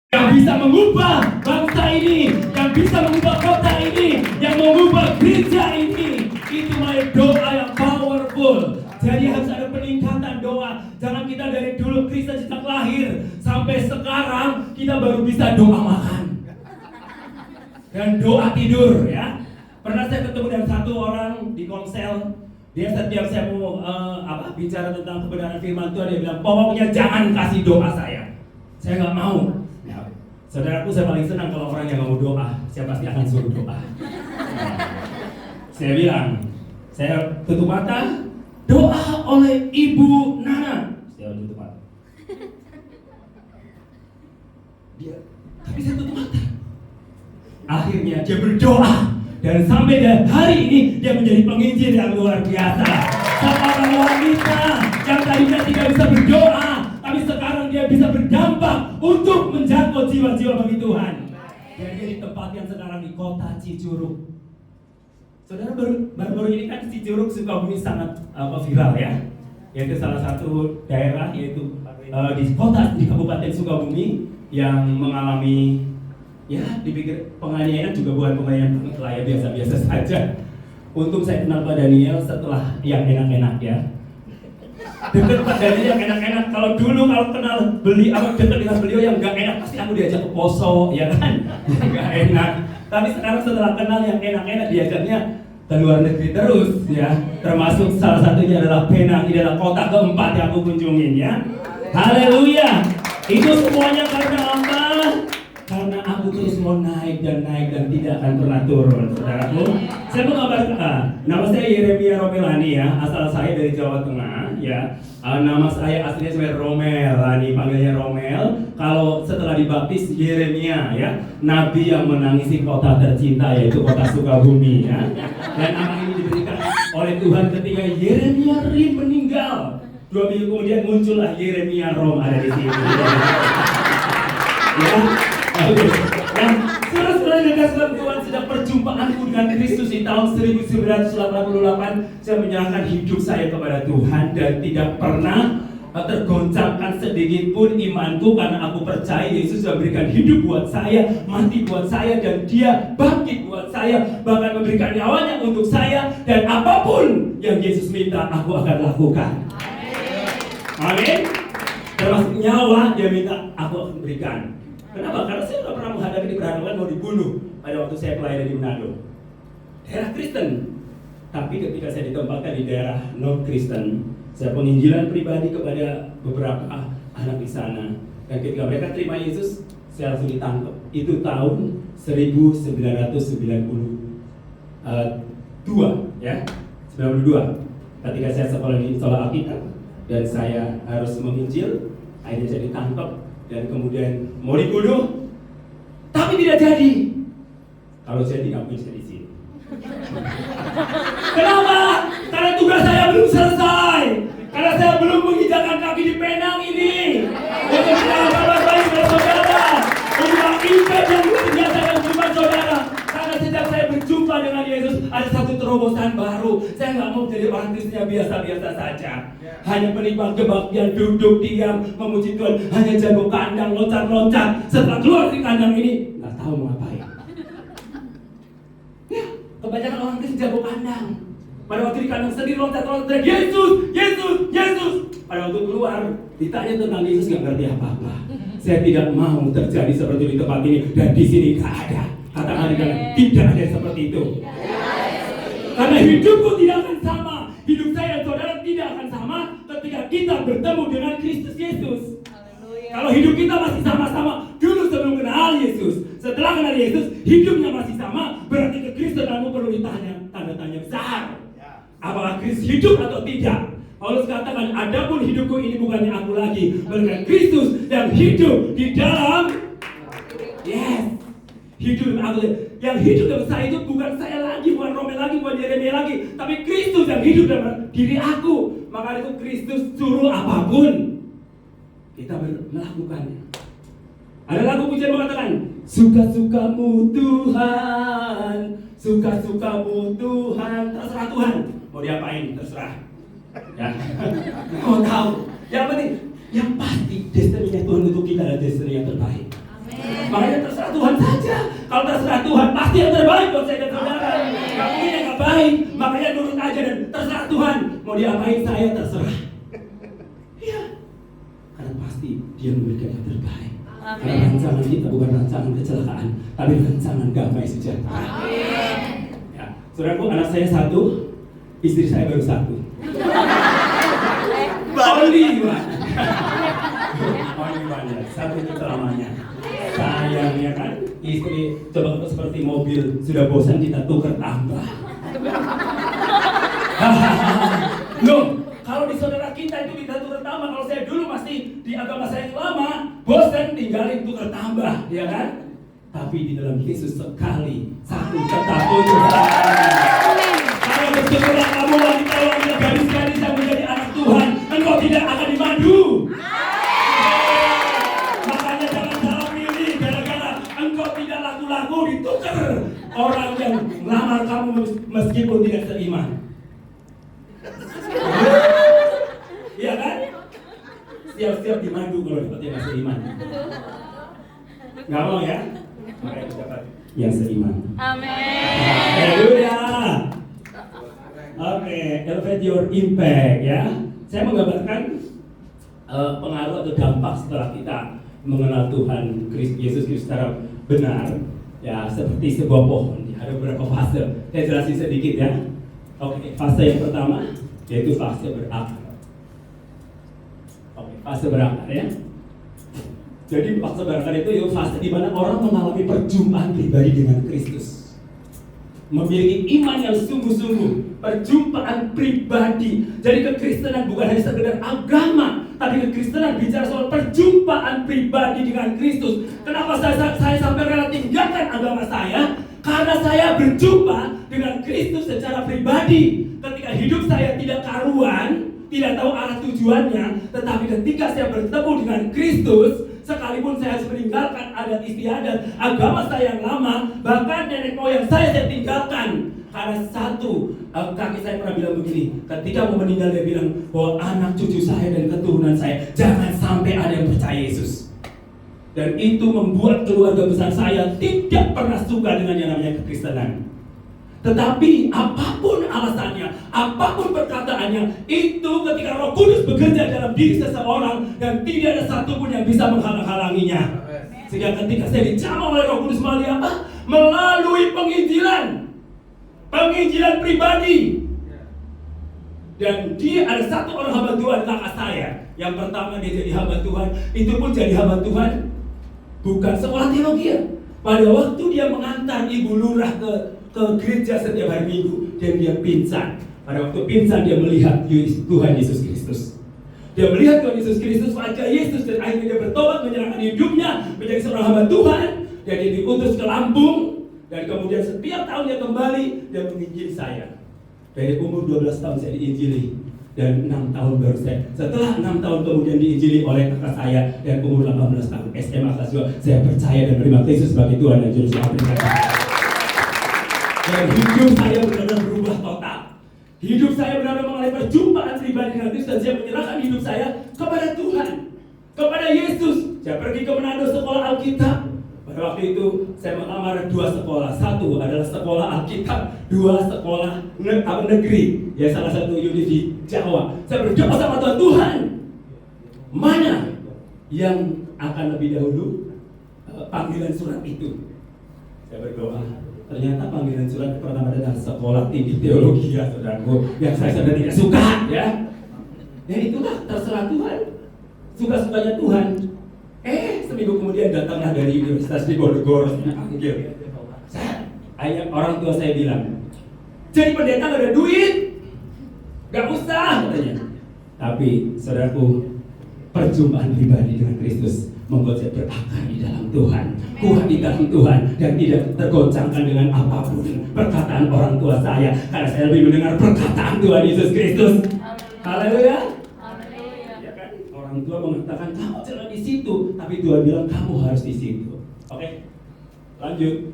yang bisa mengubah bangsa ini, yang bisa mengubah kota ini, yang mengubah gereja ini. Itu doa yang powerful. Jadi harus ada peningkatan doa. Jangan kita dari dulu Kristen sejak lahir sampai sekarang kita baru bisa doa makan dan doa tidur ya. Pernah saya ketemu dengan satu orang di Komsel. Dia setiap saya mau bicara tentang kebenaran firman Tuhan, dia bilang pokoknya jangan kasih doa saya nggak mau. Saudaraku, saya paling senang kalau orang yang mau doa, saya pasti akan suruh doa. Saya bilang, saya tutup mata, doa oleh Ibu Nana. Saya tutup mata. Tapi saya tutup mata. Akhirnya dia berdoa, dan sampai hari ini dia menjadi penginjil yang luar biasa. Seorang wanita yang tadinya tidak bisa berdoa, tapi sekarang dia bisa berdampak untuk menjangkau jiwa-jiwa bagi Tuhan. Dan dia ditempatkan yang sekarang di kota Cicurug. Saudara, baru-baru ini kan Cicurug Sukabumi sangat viral ya. Yaitu salah satu daerah yaitu di Kabupaten Sukabumi yang mengalami ya dipikir penganiayaan juga bukan penganiayaan lah ya, biasa-biasa saja. Untung saya kenal Pak Daniel setelah yang enak-enak ya. Dekat Pak Daniel yang enak-enak. Kalau dulu kenal dekat dengan beliau yang nggak enak pasti aku diajak ke poso ya kan, nggak enak. Tapi sekarang setelah kenal yang enak-enak diajaknya ke luar negeri terus ya. Termasuk salah satunya adalah Penang. Ini adalah kota keempat yang aku kunjungin ya. Haleluya. Itu semuanya karena apa? Karena aku terus mau naik dan tidak akan pernah turun, saudaraku. Saya mengabarkan, nama saya Yeremia Romelani ya, asal saya dari Jawa Tengah ya. Nama saya aslinya sebenarnya Romelani, panggilnya Romel. Kalau setelah dibaptis Yeremia ya, nabi yang menangisi kota tercinta yaitu kota Sukabumi ya. Dan nama ini diberikan oleh Tuhan ketika Yeremia Rim meninggal. 2 minggu kemudian muncullah Yeremia Rom ada di sini. Ya. Dan saudara-saudara yang dikasihi Tuhan, sejak perjumpaanku dengan Kristus di tahun 1988, saya menyerahkan hidup saya kepada Tuhan dan tidak pernah tergoncangkan sedikit pun imanku, karena aku percaya Yesus sudah memberikan hidup buat saya, mati buat saya, dan Dia bangkit buat saya, bahkan memberikan nyawanya untuk saya, dan apapun yang Yesus minta aku akan lakukan. Amin. Termasuk nyawa Dia minta aku akan berikan. Kenapa? Karena saya tidak pernah menghadapi diperhadapkan mau dibunuh pada waktu saya pelayanan di Manado. Daerah Kristen. Tapi ketika saya ditempatkan di daerah non-Kristen, saya penginjilan pribadi kepada beberapa anak di sana. Dan ketika mereka terima Yesus, saya langsung ditangkap. Itu tahun 1992 ya. 92. Ketika saya sekolah di sekolah Alkitab dan saya harus menginjil, akhirnya saya ditangkap dan kemudian mau dibunuh, tapi tidak jadi. Kalau saya tidak bisa di sini. Kenapa? Karena tugas saya belum selesai. Karena saya belum menginjakkan kaki di Penang ini. Untuk sahabat baik saudara, untuk impact yang luar biasa dalam kehidupan saudara. Karena sejak saya berjumpa dengan Yesus, ada satu terobosan baru. Saya nggak mau jadi orang Kristen yang biasa-biasa saja. Hanya penikmat kebaktian, duduk diam, memuji Tuhan, hanya jago kandang, loncat-loncat. Setelah keluar dari kandang ini, nggak tahu mau ngapain. Ya, kebanyakan orang Kristen jago kandang. Pada waktu di kandang sendiri loncat-loncat, Yesus, Yesus, Yesus. Pada waktu keluar, ditanya tentang Yesus nggak ngerti apa-apa. Saya tidak mau terjadi seperti di tempat ini, dan di sini nggak ada. Katakan tidak ada seperti itu. Karena hidupku tidak akan sama. Hidup saya dan saudara tidak akan sama ketika kita bertemu dengan Kristus Yesus. Kalau hidup kita masih sama-sama dulu sebelum kenal Yesus, setelah kenal Yesus hidupnya masih sama, berarti kekristenanmu perlu ditanya, tanda tanya besar. Apakah Kristus hidup atau tidak? Paulus katakan, adapun hidupku ini bukannya aku lagi, melainkan Kristus yang hidup di dalam. Yes. Hidup aku, yang hidup dalam saya itu bukan saya lagi, bukan Romel lagi, bukan Yeremia lagi, tapi Kristus yang hidup dalam diri aku. Maka itu Kristus suruh apapun kita melakukannya. Ada lagu pujian mengatakan, suka-sukamu Tuhan, suka-sukamu Tuhan, terserah Tuhan mau diapain, terserah ya. Mau tahu yang penting, yang pasti destiny-nya Tuhan untuk kita adalah destiny yang terbaik. Makanya terserah Tuhan saja. Kalau terserah Tuhan, pasti yang terbaik buat saya dan saudara. Gak mungkin yang gak baik. Makanya nurut aja dan terserah Tuhan. Mau diapain saya terserah. Iya. Karena pasti dia memberikan yang terbaik. Karena rancangan kita bukan rancangan kecelakaan, tapi rancangan damai sejahtera. Ya, saudaraku, anak saya 1, istri saya baru 1. Only one. Only one ya, 1 itu selamanya. Sayangnya kan, istri coba seperti mobil, sudah bosan kita tukar tambah. Loh, kalau di saudara kita itu kita tukar tambah. Kalau saya dulu masih di agama saya yang lama, bosan tinggalin tukar tambah, ya kan? Tapi di dalam Yesus sekali, 1 tetap untuk kalau bersyukurlah kamu wanita-wanita gadis-gadis yang menjadi anak Tuhan, engkau tidak akan dimadu. Makanya jangan salah pilih, gara-gara engkau tidak laku-laku ditukar orang yang melamar kamu meskipun tidak seiman. Iya kan? Siap-siap dimadu kalau dapat yang seiman. Nggak mau ya? Makanya dapat yang seiman. Amin. Haleluya. Oke, elevate your impact ya. Saya menggambarkan pengaruh atau dampak setelah kita mengenal Tuhan Yesus Kristus secara benar. Ya, seperti sebuah pohon. Ada beberapa fase. Saya jelasin sedikit ya. Oke, fase yang pertama yaitu fase berakar. Oke, fase berakar ya. Jadi fase berakar itu fase di mana orang mengalami perjumpaan pribadi dengan Kristus. Memiliki iman yang sungguh-sungguh, perjumpaan pribadi. Jadi kekristenan bukan hanya sekedar agama, tapi kekristenan bicara soal perjumpaan pribadi dengan Kristus. Kenapa saya sampai rela tinggalkan agama saya? Karena saya berjumpa dengan Kristus secara pribadi. Ketika hidup saya tidak karuan, tidak tahu arah tujuannya, tetapi ketika saya bertemu dengan Kristus, sekalipun saya harus meninggalkan adat istiadat agama saya yang lama, bahkan nenek moyang saya tinggalkan. Karena kaki saya pernah bilang begini, ketika mau meninggal dia bilang bahwa anak cucu saya dan keturunan saya jangan sampai ada yang percaya Yesus. Dan itu membuat keluarga besar saya tidak pernah suka dengan yang namanya kekristenan. Tetapi apapun alasannya, apapun perkataannya, itu ketika Roh Kudus bekerja dalam diri seseorang dan tidak ada satupun yang bisa menghalang-halanginya. Sehingga ketika saya dijamah oleh Roh Kudus melalui apa? Melalui penginjilan pribadi. Dan dia ada satu orang hamba Tuhan kakak saya. Yang pertama dia jadi hamba Tuhan, itu pun jadi hamba Tuhan bukan sekolah teologi. Pada waktu dia mengantar ibu lurah ke gereja setiap hari Minggu dan dia pingsan. Pada waktu pingsan dia melihat Tuhan Yesus Kristus. Dia melihat Tuhan Yesus Kristus, wajah Yesus, dan akhirnya dia bertobat, menyerahkan hidupnya menjadi seorang hamba Tuhan. Dan dia diutus ke Lampung, dan kemudian setiap tahun dia kembali dan menginjili saya. Dari umur 12 tahun saya diinjili, dan 6 tahun baru saya. Setelah 6 tahun kemudian diinjili oleh kakak saya, dan umur 18 tahun SMA kelas 2, saya percaya dan menerima Kristus sebagai Tuhan dan Juru Selamat saya. Dan hidup saya benar-benar berubah total. Hidup saya benar-benar mengalami perjumpaan pribadi dengan Kristus, dan saya menyerahkan hidup saya kepada Tuhan, kepada Yesus. Saya pergi ke Manado sekolah Alkitab. Pada waktu itu saya melamar 2 sekolah. 1 adalah sekolah Alkitab, 2 sekolah negeri. Ya, salah satu unit di Jawa. Saya berdoa sama Tuhan, mana yang akan lebih dahulu panggilan surat itu? Saya berdoa. Ternyata panggilan surat pertama adalah sekolah tinggi teologi ya saudaraku, yang saya sudah tidak suka ya. Ya itulah terserah Tuhan, suka-sukanya Tuhan. Seminggu kemudian datanglah dari Universitas Diponegoro panggil. Orang tua saya bilang, jadi pendeta gak ada duit, gak usah katanya. Tapi saudaraku, perjumpaan pribadi dengan Kristus membuat saya berakar di dalam Tuhan, kuat di dalam Tuhan, dan tidak tergoncangkan dengan apapun perkataan orang tua saya, karena saya lebih mendengar perkataan Tuhan Yesus Kristus. Haleluya. Ya kan? Orang tua mengatakan kamu jangan di situ, tapi Tuhan bilang kamu harus di situ. Oke, lanjut.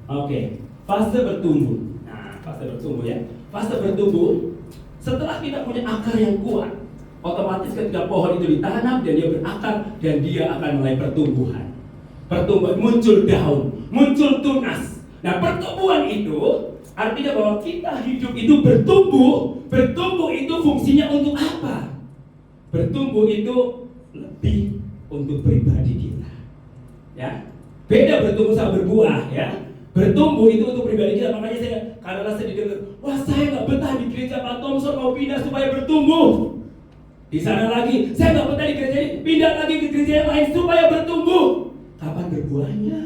Oke, fase bertumbuh. Nah, fase bertumbuh ya. Fase bertumbuh setelah kita punya akar yang kuat. Otomatis ketika pohon itu ditanam dan dia berakar dan dia akan mulai pertumbuhan. Pertumbuhan, muncul daun, muncul tunas. Nah, pertumbuhan itu artinya bahwa kita hidup itu bertumbuh. Bertumbuh itu fungsinya untuk apa? Bertumbuh itu lebih untuk pribadi kita. Ya, beda bertumbuh sama berbuah. Ya, bertumbuh itu untuk pribadi kita. Makanya karena saya didengar, wah saya nggak betah di gereja Pak Thompson, mau pindah supaya bertumbuh. Di sana lagi, saya nggak betah di gereja ini, pindah lagi ke gereja yang lain supaya bertumbuh. Kapan berbuahnya?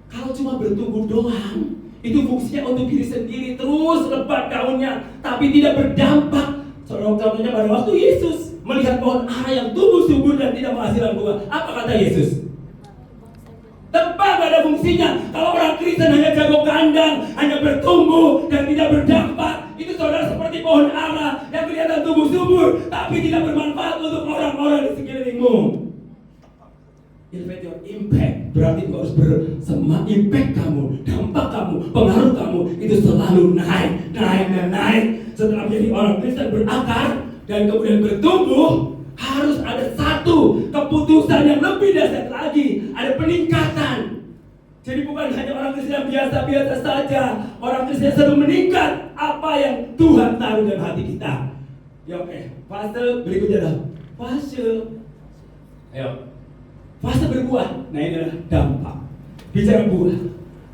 Kalau cuma bertumbuh doang, itu fungsinya untuk diri sendiri, terus lebat daunnya, tapi tidak berdampak. Contohnya pada waktu Yesus melihat pohon ara yang tumbuh subur dan tidak menghasilkan buah, apa kata Yesus? Tebak, gak ada fungsinya. Kalau orang Kristen hanya jago kandang, hanya bertumbuh dan tidak berdampak, itu saudara seperti pohon ara yang kelihatan tumbuh subur, tapi tidak bermanfaat untuk orang-orang di sekelilingmu. Elevate your impact, berarti kau harus bersama impact kamu, dampak kamu, pengaruh kamu itu selalu naik dan naik. Setelah menjadi orang Kristen berakar dan kemudian bertumbuh, harus ada satu keputusan yang lebih dasar lagi, ada peningkatan. Jadi bukan hanya orang Kristen yang biasa-biasa saja, orang Kristen yang selalu meningkat apa yang Tuhan taruh dalam hati kita. Ya oke, fase berikutnya adalah fase, ayo, fase berbuah. Nah ini adalah dampak. Bicara buah,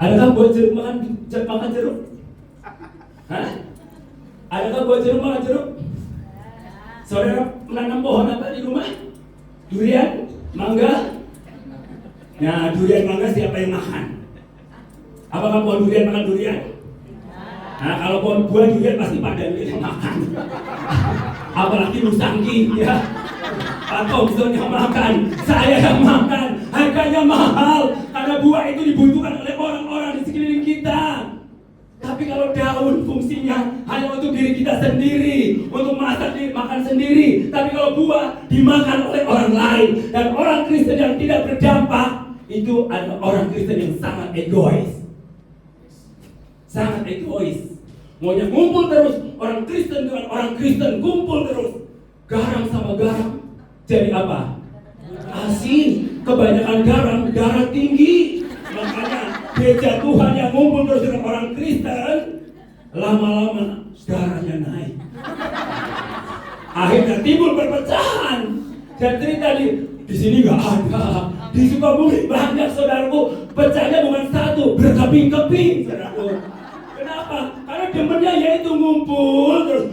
adakah buah jeruk makan jeruk? Hah? Adakah buah jeruk makan jeruk? Saudara menanam pohon apa di rumah? Durian? Mangga? Nah, durian mangga siapa yang makan? Apakah pohon durian makan durian? Nah, kalau pohon buah durian pasti pada yang makan. Apalagi Nusangki, ya. Pak Thompson yang makan, saya yang makan. Harganya mahal karena buah itu dibutuhkan oleh orang-orang di sekeliling kita. Tapi kalau daun fungsinya hanya untuk diri kita sendiri, untuk makan sendiri. Tapi kalau buah dimakan oleh orang lain, dan orang Kristen yang tidak berdampak, itu adalah orang Kristen yang sangat egois. Sangat egois. Maunya ngumpul terus, orang Kristen dengan orang Kristen kumpul terus. Garam sama garam jadi apa? Asin. Kebanyakan garam, darah tinggi. Makanya gereja Tuhan yang ngumpul terus dengan orang Kristen, lama-lama darahnya naik. Akhirnya timbul perpecahan. Dan cerita di sini nggak ada. Di Sukabumi banyak saudaraku, pecahnya bukan satu, berkeping-keping saudaraku. Kenapa? Karena demennya yaitu ngumpul terus,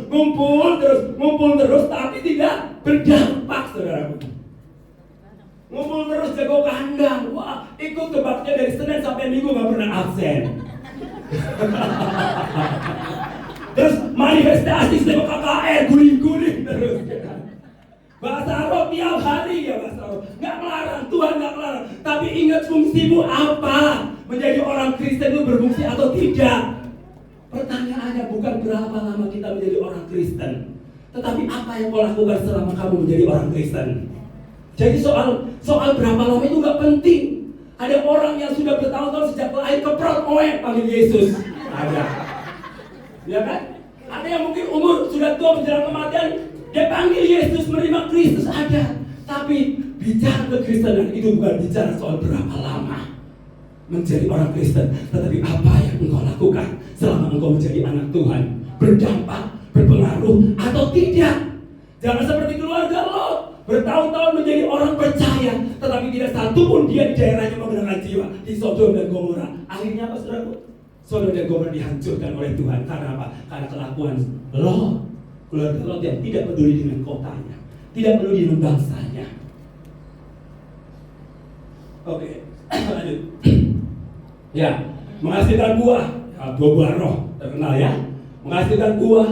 tapi tidak berdampak saudaraku. Ngumpul terus jago kandang. Wah, ikut kebaktian dari Senin sampai Minggu gak pernah absen. Terus manifestasi selama KKR guling-guling terus. Bahasa roh tiap hari ya bahasa roh. Gak melarang, Tuhan gak melarang. Tapi ingat fungsimu apa? Menjadi orang Kristen itu berfungsi atau tidak? Pertanyaannya bukan berapa lama kita menjadi orang Kristen, tetapi apa yang kau lakukan selama kamu menjadi orang Kristen. Jadi soal berapa lama itu nggak penting. Ada orang yang sudah bertahun-tahun sejak lahir keprot oek panggil Yesus. Ada, ya kan? Ada yang mungkin umur sudah tua menjelang kematian, dia panggil Yesus, menerima Kristus, ada. Tapi bicara kekristenan itu bukan bicara soal berapa lama menjadi orang Kristen, tetapi apa yang engkau lakukan selama engkau menjadi anak Tuhan, berdampak, berpengaruh atau tidak. Jangan seperti keluarga Lot, bertahun-tahun menjadi orang percaya, tetapi tidak satu pun dia di daerahnya menggunakan jiwa. Di Sodom dan Gomora, akhirnya apa saudaraku? Sodom dan Gomora dihancurkan oleh Tuhan. Karena apa? Karena kelakuan Lot, keluarga Lot yang tidak peduli dengan kotanya, tidak peduli dengan bangsanya. Oke, lanjut. Ya, menghasilkan buah, buah roh terkenal ya. Menghasilkan buah,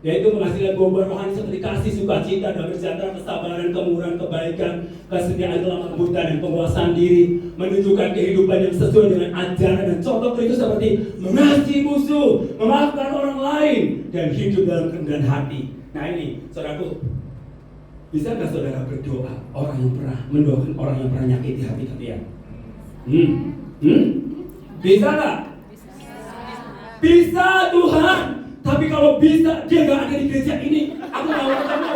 yaitu menghasilkan buah rohani seperti kasih, sukacita, damai sejahtera, kesabaran, kemurahan, kebaikan, kesetiaan, kelemah lembutan, dan penguasaan diri, menunjukkan kehidupan yang sesuai dengan ajaran dan contoh itu seperti mengasihi musuh, memaafkan orang lain, dan hidup dalam kerendahan hati. Nah ini, saudaraku, bisakah saudara berdoa orang yang pernah mendoakan orang yang pernah nyakiti hati kalian? Bisa nggak? Bisa Tuhan. Tapi kalau bisa, dia nggak ada di gereja ini. Aku nggak mau ketemu.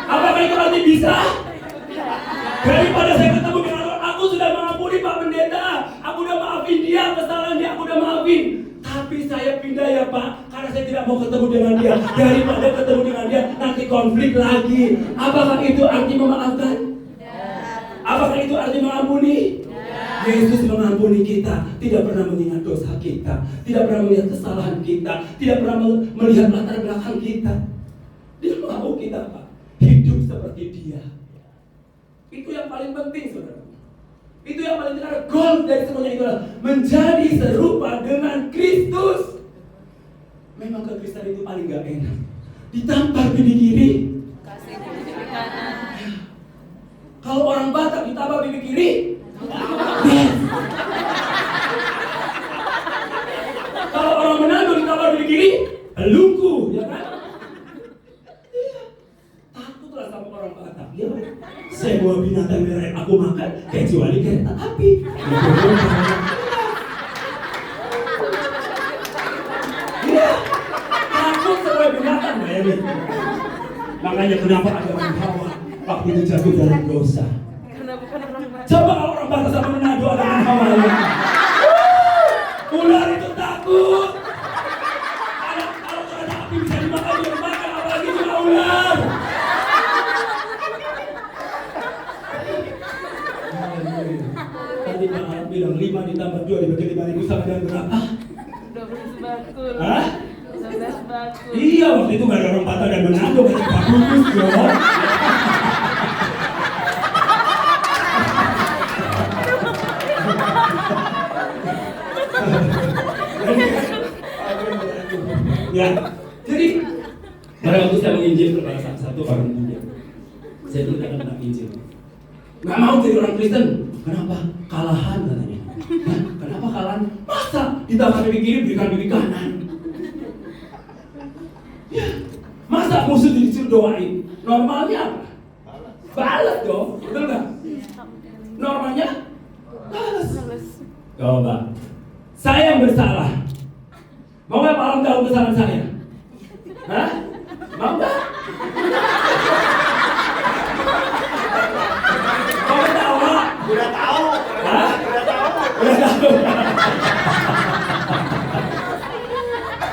Apa Apakah itu arti bisa? Daripada saya ketemu dengan orang, aku sudah mengampuni Pak Pendeta, aku udah maafin dia, kesalahan dia aku udah maafin. Tapi saya pindah ya Pak, karena saya tidak mau ketemu dengan dia. Daripada ketemu dengan dia, nanti konflik lagi. Apakah itu arti memaafkan? Apakah itu arti mengampuni? Yesus mengampuni kita, tidak pernah mengingat dosa kita, tidak pernah melihat kesalahan kita, tidak pernah melihat latar belakang kita. Dia mau kita Pak, hidup seperti dia. Itu yang paling penting saudara. Itu yang paling karena goal dari semuanya itu adalah menjadi serupa dengan Kristus. Memang kekristenan itu paling gak enak. Ditampar pipi kiri, kasih pipi kanan. Kalau orang Batak ditampar pipi kiri, yes. Kalau orang Manado ditampar pipi kiri, elungku, ya kan? Takutlah sama orang Batak, ya. Semua binatang merah yang aku makan kecuali kereta api. Iya, takut semua binatang, bayangin. Makanya kenapa ada orang Hawa waktu itu jatuh dalam dosa. Coba kalau orang Batak sama Manado ada orang Hawa. Ular itu takut. Kalau kereta api bisa dimakan, dia makan, apalagi cuma ular. Tadi Pak Harap bilang 5 ditambah 2 dibagi 5.000 sama dengan berapa? 12 bakul. Hah? 12 bakul. Iya, waktu itu gak ada orang Batak dan Manado, gak ada Pak Bungkus dong. Ya, jadi pada waktu saya menginjil kepada satu orang muda, saya berkata tentang Injil. Gak mau jadi orang Kristen. Kenapa? Kalahan katanya. Nah, kenapa kalahan? Masa ditambah pipi kiri berikan pipi kanan? Ya, masa musuh disuruh doain? Normalnya apa? Balas dong, betul nggak? Normalnya balas. Coba, saya yang bersalah. Mau nggak Pak Alam tahu kesalahan saya? Hah? Mau nggak? Mau ketawa? Udah tahu. Hah? Udah tahu. Udah tahu.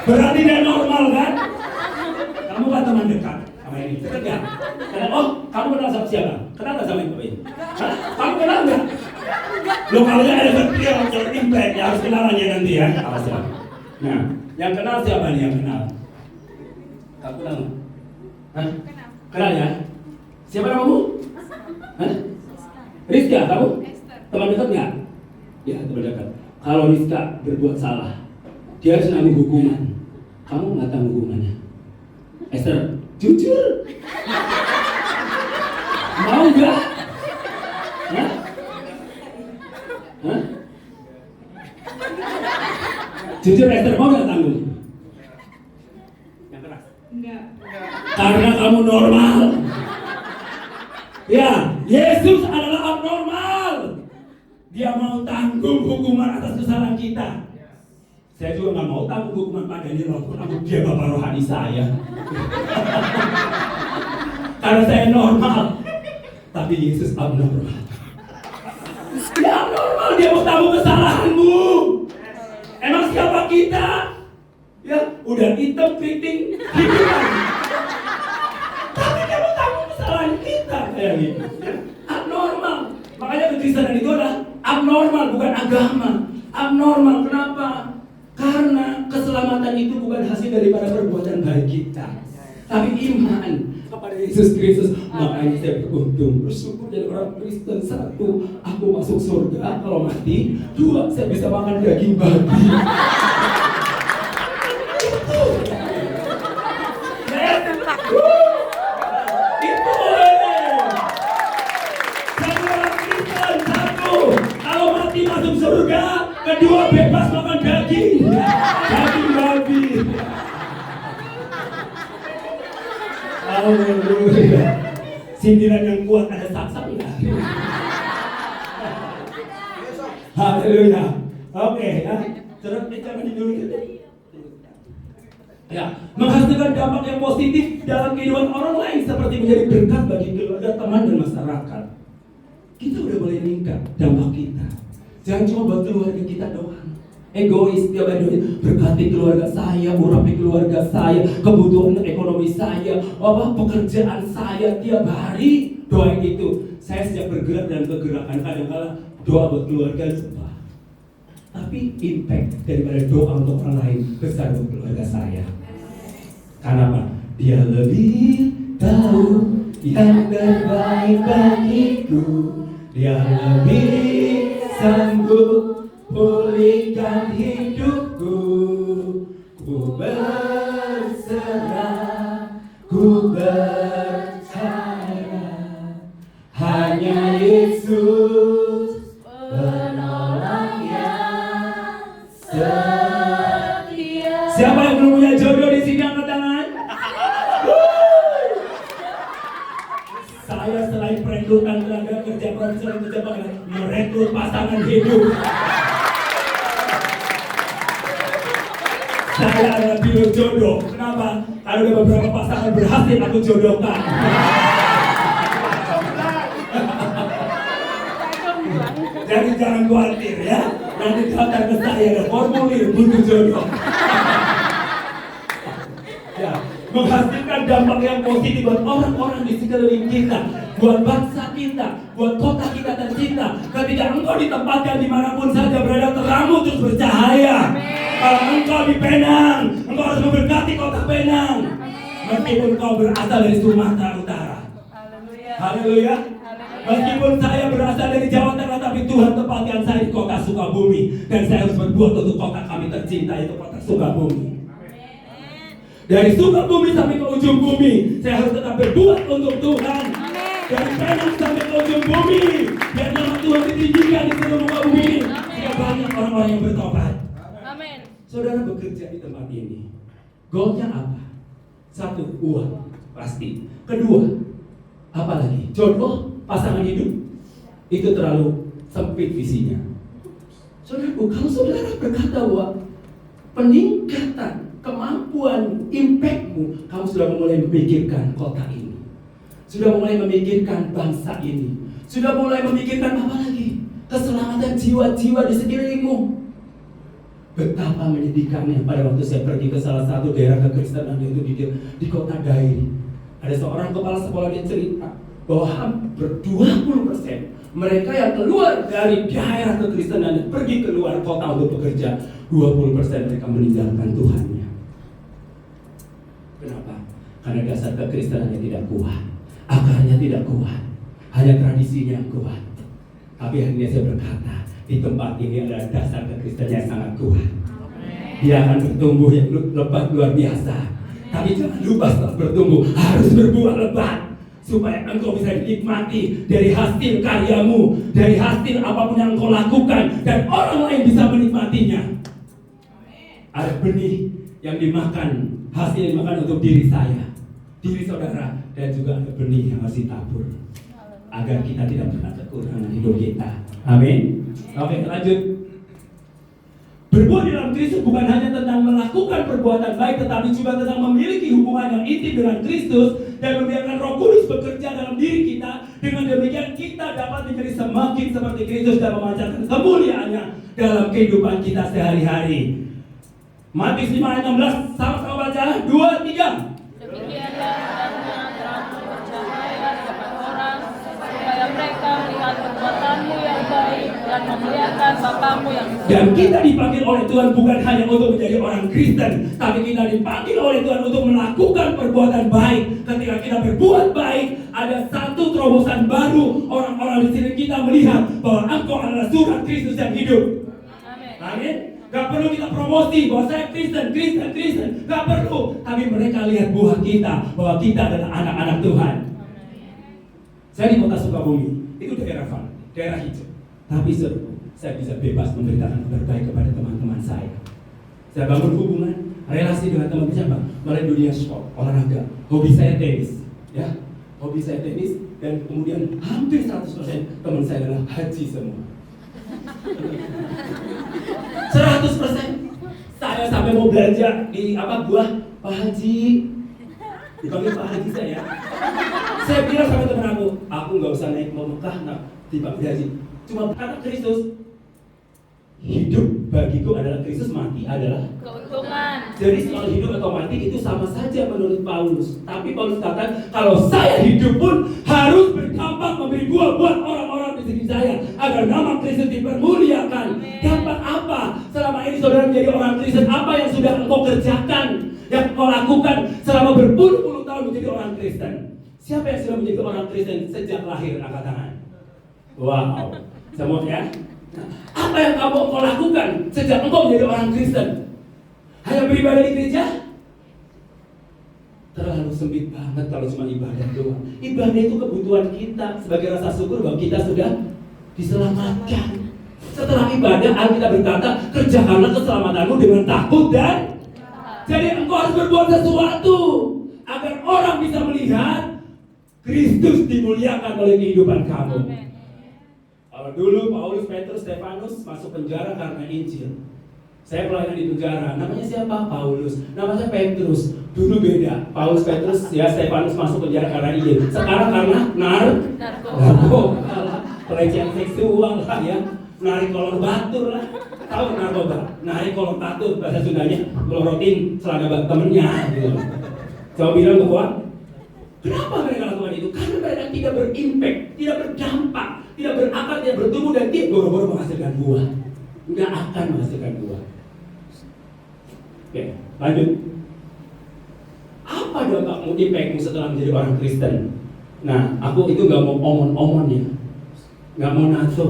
Berarti dia normal kan? Kamu kan teman dekat sama ini, dekat nggak? Oh, kamu kenal sama siapa? Kenal nggak sama ini? Hah? Kamu kenal nggak? Lo kalau ada berpikir kalau impact ya harus kenalannya nanti ya. Awas ya. Nah, yang kenal siapa nih yang kenal? Kamu kenal? Hah? Kenal ya? Siapa namamu? Hah? Rizka, kamu? Teman dekat nggak? Ya, teman dekat. Kalau Rizka berbuat salah, dia harus nanggung hukuman. Kamu nggak tanggung hukumannya? Esther, jujur? Mau nggak? Hah? Hah? Jujur Esther, mau nggak tanggung? Yang keras? Enggak. Karena kamu normal. Ya, Yesus adalah abnormal. Dia mau tanggung hukuman atas kesalahan kita. Saya juga nggak mau tanggung hukuman Pak Daniel walaupun aku dia bapak rohani saya. Karena saya normal. Tapi Yesus abnormal. Dia abnormal, dia mau tanggung kesalahanmu. Emang siapa kita? Ya, udah hitam, keriting, hidupan. Tapi dia mau tanggung kesalahan kita kayak gitu. Ya. Abnormal. Makanya kekristenan itu adalah abnormal, bukan agama. Abnormal, kenapa? Karena keselamatan itu bukan hasil daripada perbuatan baik kita, tapi iman kepada Yesus Kristus. Makanya saya beruntung, bersyukur jadi orang Kristen. 1, aku masuk surga kalau mati. 2, saya bisa makan daging babi. Itu jadi orang Kristen. 1, kalau mati masuk surga. 2, bebas makan daging babi. Haleluya. Sindiran yang kuat ada saksa enggak? Haleluya. Oke ya. Terus jangan didulu. Ya, menghasilkan dampak yang positif dalam kehidupan orang lain seperti menjadi berkat bagi keluarga, teman, dan masyarakat. Kita udah mulai meningkat dampak kita. Jangan cuma buat keluarga kita doang. Egois, tiap hari berkati keluarga saya, urapi keluarga saya, kebutuhan ekonomi saya, pekerjaan saya tiap hari doa itu. Saya sejak bergerak dan kegerakan kadang-kala doa buat keluarga lupa. Tapi impact daripada doa untuk orang lain besar untuk keluarga saya. Karena apa? Dia lebih tahu yang terbaik bagiku. Dia lebih sanggup pulihkan hidupku. Ku berserah, ku percaya hanya Yesus penolong yang setia. Siapa yang belum punya jodoh di sini angkat tangan? Saya selain perekrutan tenaga kerja profesional kerja pegawai, merekrut pasangan hidup. Saya adalah biro jodoh. Kenapa? Karena ada beberapa pasangan berhasil aku jodohkan. Jadi jangan khawatir ya. Nanti daftar ke saya ada formulir butuh jodoh. Ya, menghasilkan dampak yang positif buat orang-orang di sekeliling kita, buat bangsa kita, buat kota kita tercinta. Ketika engkau ditempatkan dimanapun saja berada, terangmu terus bercahaya. Kalau engkau di Penang, engkau harus memberkati kota Penang. Meskipun engkau berasal dari Sumatera Utara. Haleluya. Meskipun saya berasal dari Jawa Tengah, tapi Tuhan tempatkan saya di kota Sukabumi. Dan saya harus berbuat untuk kota kami tercinta, itu kota Sukabumi. Dari Sukabumi sampai ke ujung bumi, saya harus tetap berbuat untuk Tuhan. Dari Penang sampai ke ujung bumi, biar nama Tuhan ditinggikan di seluruh muka bumi. Sehingga banyak orang-orang yang bertobat. Amin. Saudara bekerja di tempat ini, goalnya apa? Satu, uang, pasti. Kedua, apa lagi? Jodoh, pasangan hidup. Itu terlalu sempit visinya. Saudaraku, kalau saudara berkata bahwa peningkatan kemampuan, impactmu, kamu sudah mulai memikirkan kota ini, sudah mulai memikirkan bangsa ini, sudah mulai memikirkan apa lagi? Keselamatan jiwa-jiwa di sekelilingmu. Betapa menyedihkannya pada waktu saya pergi ke salah satu daerah kekristenan itu di kota Dairi. Ada seorang kepala sekolah dia cerita bahwa hampir 20% mereka yang keluar dari daerah kekristenan dan pergi keluar kota untuk bekerja, 20% mereka meninggalkan Tuhannya. Kenapa? Karena dasar kekristenannya tidak kuat, akarnya tidak kuat, hanya tradisinya yang kuat. Tapi hari ini saya berkata, di tempat ini adalah dasar kekristenan yang sangat kuat. Dia akan bertumbuh yang lebat luar biasa. Tapi jangan lupa setelah bertumbuh harus berbuah lebat, supaya engkau bisa dinikmati dari hasil karyamu, dari hasil apapun yang engkau lakukan, dan orang lain bisa menikmatinya. Ada benih yang dimakan, hasil yang dimakan untuk diri saya, diri saudara, dan juga ada benih yang harus ditabur agar kita tidak pernah kekurangan hidup kita. Amin. Oke, lanjut. Berbuat dalam Kristus bukan hanya tentang melakukan perbuatan baik, tetapi juga tentang memiliki hubungan yang intim dengan Kristus dan membiarkan Roh Kudus bekerja dalam diri kita. Dengan demikian kita dapat menjadi semakin seperti Kristus dan memancarkan kemuliaannya dalam kehidupan kita sehari-hari. Matius 5 ayat 16, sama-sama baca, 2, 3. Demikianlah hendaknya terangmu bercahaya di depan orang, supaya mereka melihat perbuatanmu yang baik dan memuliakan Bapamu yang di surga. Dan kita dipanggil oleh Tuhan bukan hanya untuk menjadi orang Kristen, tapi kita dipanggil oleh Tuhan untuk melakukan perbuatan baik. Ketika kita berbuat baik, ada satu terobosan baru. Orang-orang di sini kita melihat bahwa engkau adalah surat Kristus yang hidup. Amin. Amin. Gak perlu kita promosi bahwa saya Kristen. Gak perlu. Tapi mereka lihat buah kita, bahwa kita adalah anak-anak Tuhan. Saya di kota Sukabumi, itu daerah fun, daerah hijau. Tapi saya bisa bebas memberitakan kabar baik kepada teman-teman saya. Saya bangun hubungan, relasi dengan teman-teman saya, mulai dunia sport, olahraga. Hobi saya tenis, ya. Hobi saya tenis, dan kemudian hampir 100% teman saya adalah haji semua. 100%. Saya sampai mau belanja di buah Pak Haji, dipanggil Pak Haji saya bilang sama teman aku nggak usah naik ke Mekah, nah, dipanggil Haji. Cuma karena Kristus, hidup bagiku adalah Kristus, mati adalah keuntungan. jadi soal hidup atau mati itu sama saja menurut Paulus. Tapi Paulus katakan kalau saya hidup pun harus berdampak memberi buah buat orang-orang di sekitar saya agar nama Kristus dipermuliakan. Dampak apa? Selama ini saudara menjadi orang Kristen, apa yang sudah engkau kerjakan, yang engkau lakukan selama berpuluh-puluh tahun menjadi orang Kristen? Siapa yang sudah menjadi orang Kristen sejak lahir? Angkat tangan. Wow, semua ya. Apa yang kamu lakukan sejak engkau menjadi orang Kristen? Hanya beribadah di gereja? Terlalu sempit banget kalau cuma ibadah doang. Ibadah itu kebutuhan kita sebagai rasa syukur bahwa kita sudah diselamatkan. Setelah ibadah, Alkitab berkata, kerjakanlah keselamatanmu dengan takut dan jadi engkau harus berbuat sesuatu agar orang bisa melihat Kristus dimuliakan oleh kehidupan kamu. Kalau dulu Paulus, Petrus, Stefanus masuk penjara karena Injil. Saya pelayanan di penjara. Namanya siapa? Paulus. Namanya Petrus. Dulu beda. Paulus, Petrus, ya Stefanus masuk penjara karena Injil. Sekarang karena narkoba, pelecehan seksual lah ya. Narik kolor batur lah. Tahu narkoba? Narik kolor batur bahasa Sundanya. Melorotin selada temennya gitu. Coba bilang bahwa kenapa mereka lakukan itu? Karena mereka tidak berimpact, tidak berdampak, tidak berakar, tidak bertumbuh, dan dia boro-boro menghasilkan buah. Nggak akan menghasilkan buah. Oke, lanjut. Apa dampakmu, impactmu setelah menjadi orang Kristen? Nah, aku itu nggak mau omon-omon ya, nggak mau nato,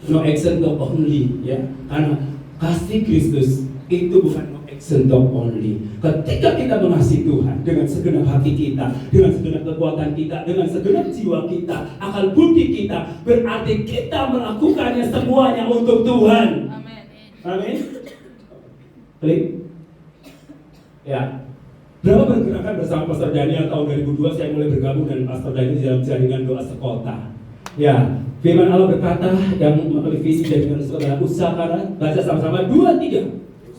no action talk only ya. Karena kasih Kristus itu bukan no action talk only. Ketika kita mengasihi Tuhan dengan segenap hati kita, dengan segenap kekuatan kita, dengan segenap jiwa kita, akal budi kita, berarti kita melakukannya semuanya untuk Tuhan. Amin. Amin. Klik. Ya. Berapa pergerakan bersama Pastor Daniel tahun 2002 saya mulai bergabung dengan Pastor Daniel dalam jaringan doa sekota. Ya, firman Allah berkata yang memiliki visi dan dengan saudara usahakan, baca sama-sama 2, 3.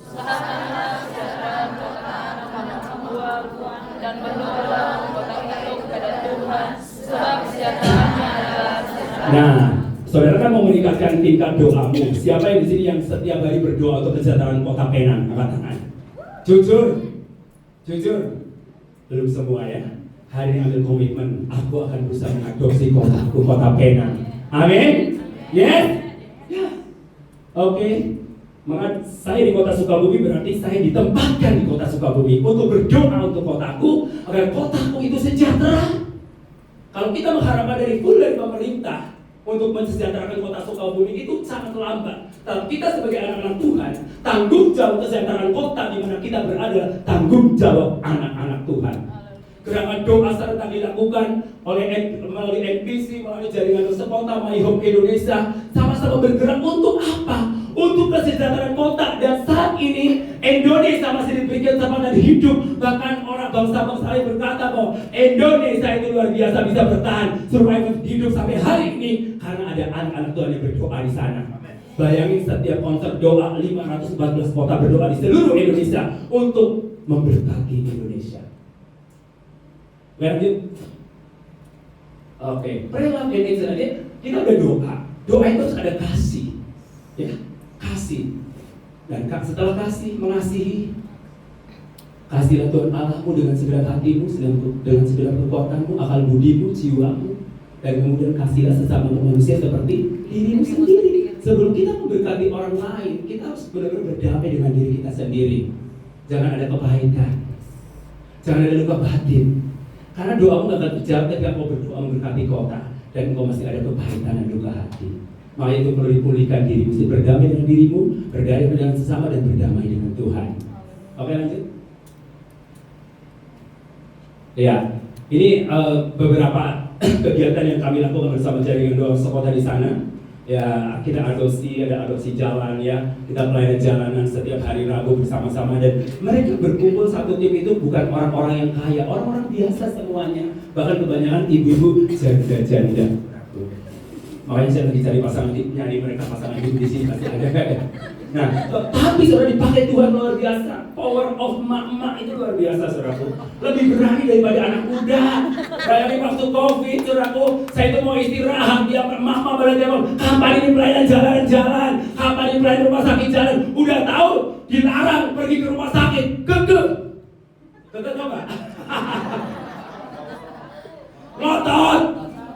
Usahakanlah kesejahteraan kota dan berdoa kota itu kepada Tuhan sebab kesejahteraannya adalah kesejahteraan. Nah, saudara kan mau meningkatkan tingkat doamu. Siapa yang di sini yang setiap hari berdoa untuk kesejahteraan kota Penang? Angkat tangan. Jujur, belum semua ya. Hari ini ambil komitmen, aku akan berusaha mengadopsi kotaku, kota Penang. Amin? Yes? Ya. Oke. Maka saya di kota Sukabumi berarti saya ditempatkan di kota Sukabumi untuk berdoa untuk kotaku agar kotaku itu sejahtera. Kalau kita mengharapkan dari pemerintah untuk mensejahterakan kota Sukabumi itu sangat lambat. Tapi kita sebagai anak-anak Tuhan, tanggung jawab kesejahteraan kota di mana kita berada, tanggung jawab anak-anak Tuhan. Gerakan doa serentak dilakukan melalui NPC, melalui jaringan doa kota My Home Indonesia, sama-sama bergerak untuk apa? Untuk kesejahteraan kota. Dan saat ini Indonesia masih diberikan kesempatan hidup. Bahkan orang bangsa-bangsa lain berkata bahwa Indonesia itu luar biasa bisa bertahan, survive hidup sampai hari ini karena ada anak-anak Tuhan yang berdoa di sana. Bayangin setiap konser doa 514 kota berdoa di seluruh Indonesia untuk memberkati Indonesia. Lanjut. Oke, perilaku Indonesia kita udah doa. Doa itu harus ada kasih, ya, kasih. Dan setelah kasih, mengasihi. Kasihlah Tuhan Allahmu dengan segenap hatimu, dengan segenap kekuatanmu, akal budimu, jiwamu, dan kemudian kasihlah sesama manusia seperti dirimu sendiri. Sebelum kita memberkati orang lain, kita harus benar-benar berdamai dengan diri kita sendiri. Jangan ada kepahitan, jangan ada luka batin. Karena doamu gak akan terjawab ketika kau berdoa memberkati kota dan kau masih ada kepahitan dan luka hati. Maka itu perlu dipulihkan dirimu, berdamai dengan dirimu, berdamai dengan sesama, dan berdamai dengan Tuhan. Oke, lanjut. Ya, ini beberapa kegiatan yang kami lakukan bersama jaringan doa sekota di sana. Ya, kita ada adopsi jalan ya. Kita pelayanan jalanan setiap hari Rabu bersama-sama, dan mereka berkumpul satu tim itu bukan orang-orang yang kaya, orang-orang biasa semuanya. Bahkan kebanyakan ibu-ibu janda-janda. Makanya saya lagi cari pasangan nyari mereka pasangan hidup di sini pasti ada. Nah, tapi saudara dipakai Tuhan luar biasa. Power of mak-mak itu luar biasa, saudaraku. Lebih berani daripada anak muda. Bayangin waktu COVID, saudaraku, saya itu mau istirahat, dia mama pada telepon, kapan ini pelayanan jalan-jalan, kapan ini pelayanan rumah sakit jalan. Udah tahu dilarang pergi ke rumah sakit, keke coba. Ngotot,